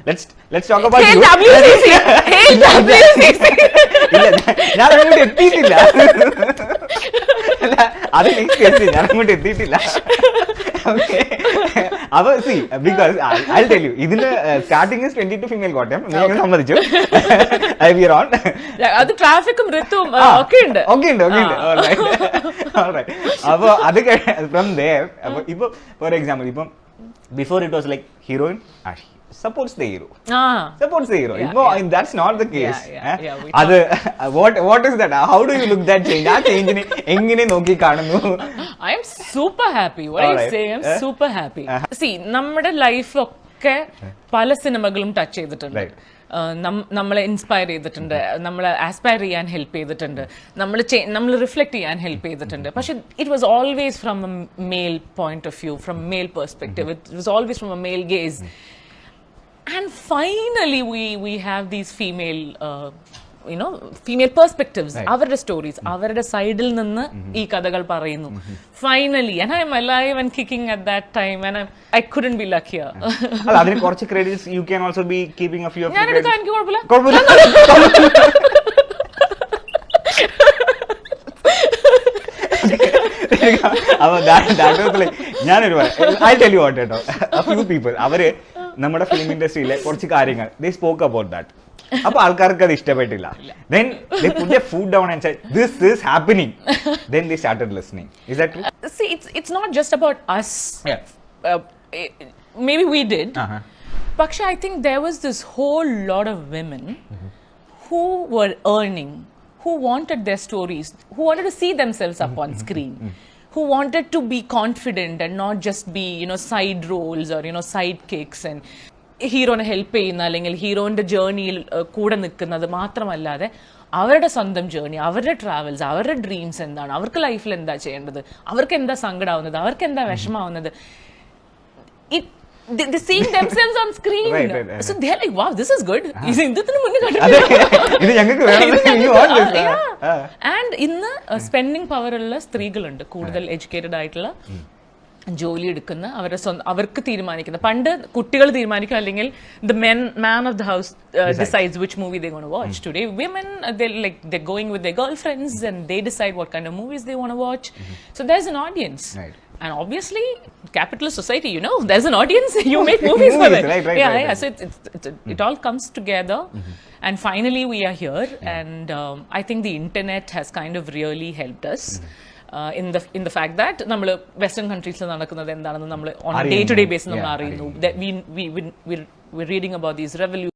let's talk about Hail you. WCC. Hail WCC. ഇല്ല, ഞാൻ അങ്ങോട്ട് എത്തിയിട്ടില്ല. അത് നെക്സ്റ്റ് കേസ്, ഞാൻ അങ്ങോട്ട് എത്തിയിട്ടില്ല. അപ്പൊ C because I tell you, ഇതിന് സ്റ്റാർട്ടിംഗ് 22 ഫീമെയിൽ കോട്ടയം, നിങ്ങൾ സമ്മതിച്ചു. അത് ട്രാഫിക്കും ഋത്തുവും ഒക്കെ ഉണ്ട്. അപ്പൊ അത് ഫ്രം ദേർ, അപ്പൊ ഇപ്പൊ ഫോർ എക്സാമ്പിൾ, ഇപ്പം before it was like heroine supports the hero. Ipo that's not the case. Adu what is that? How do you look that change? Aa change ne engine nokki kanunu? I am super happy. What I say, I'm super happy. See, nammade life okke pala cinemagalum touch cheyidittundu. നമ്മളെ inspire ചെയ്തിട്ടുണ്ട്, നമ്മളെ aspire ചെയ്യാൻ help ചെയ്തിട്ടുണ്ട്, നമ്മൾ reflect ചെയ്യാൻ help ചെയ്തിട്ടുണ്ട്. പക്ഷെ it was always from a male point of view, from male perspective. It was always from a male gaze. And finally we have these female female perspectives, അവരുടെ stories, അവരുടെ സൈഡിൽ നിന്ന് ഈ കഥകൾ പറയുന്നു. Finally, and I am alive and kicking at that time, and I couldn't be luckier. അല്ല, അതിന് കുറച്ച് credits you can also be keeping a few of ഞാൻ എടുക്കാൻ എനിക്ക് കുഴപ്പമില്ല. ഞാനൊരു ഐ ടെൽ യു വാട്ട് കേട്ടോ, a few people അവര് നമ്മുടെ ഫിലിം ഇൻഡസ്ട്രിയിലെ കുറച്ച് കാര്യങ്ങൾ they spoke about that. അപ്പൊ ആൾക്കാർക്ക് അത് ഇഷ്ടപ്പെട്ടില്ല. Then they put their foot down and said this is happening. Then they started listening. Is that true? See, it's not just about us. Maybe we did. But I think there was this whole lot of women who were earning, who wanted their stories, who wanted to see themselves up on screen, who wanted to be confident and not just be, side roles or, sidekicks and ഹീറോനെ help ചെയ്യുന്ന അല്ലെങ്കിൽ ഹീറോന്റെ ജേർണിയിൽ കൂടെ നിൽക്കുന്നത് മാത്രമല്ലാതെ അവരുടെ സ്വന്തം journey, അവരുടെ travels, അവരുടെ ഡ്രീംസ് എന്താണ്, അവർക്ക് ലൈഫിൽ എന്താ ചെയ്യേണ്ടത്, അവർക്ക് എന്താ സങ്കടമാവുന്നത്, അവർക്ക് എന്താ വിഷമാവുന്നത്, they seeing themselves on screen. Right. So they are like, wow, this is good. ഇതിന് മുന്നേ and ഇന്ന് സ്പെൻഡിങ് പവർ ഉള്ള സ്ത്രീകളുണ്ട്, കൂടുതൽ എഡ്യൂക്കേറ്റഡ് ആയിട്ടുള്ള, ജോലി എടുക്കുന്ന, അവർക്ക് തീരുമാനിക്കുന്ന. പണ്ട് കുട്ടികൾ തീരുമാനിക്കും, അല്ലെങ്കിൽ the man of the house decides which movie they're going to watch. Today women, they're going with their girlfriends and they decide what kind of movies they want to watch. So there's an audience. Right. And obviously, capitalist society, there's an audience. You make movies for it. Right. So it all comes together. And finally, we are here. And I think the internet has kind of really helped us. In the fact that നമ്മൾ western കൺട്രീസിൽ നടക്കുന്നത് എന്താണെന്ന് നമ്മൾ on a day-to-day basis നമ്മൾ അറിയുന്നു. That we're reading about these revolutions.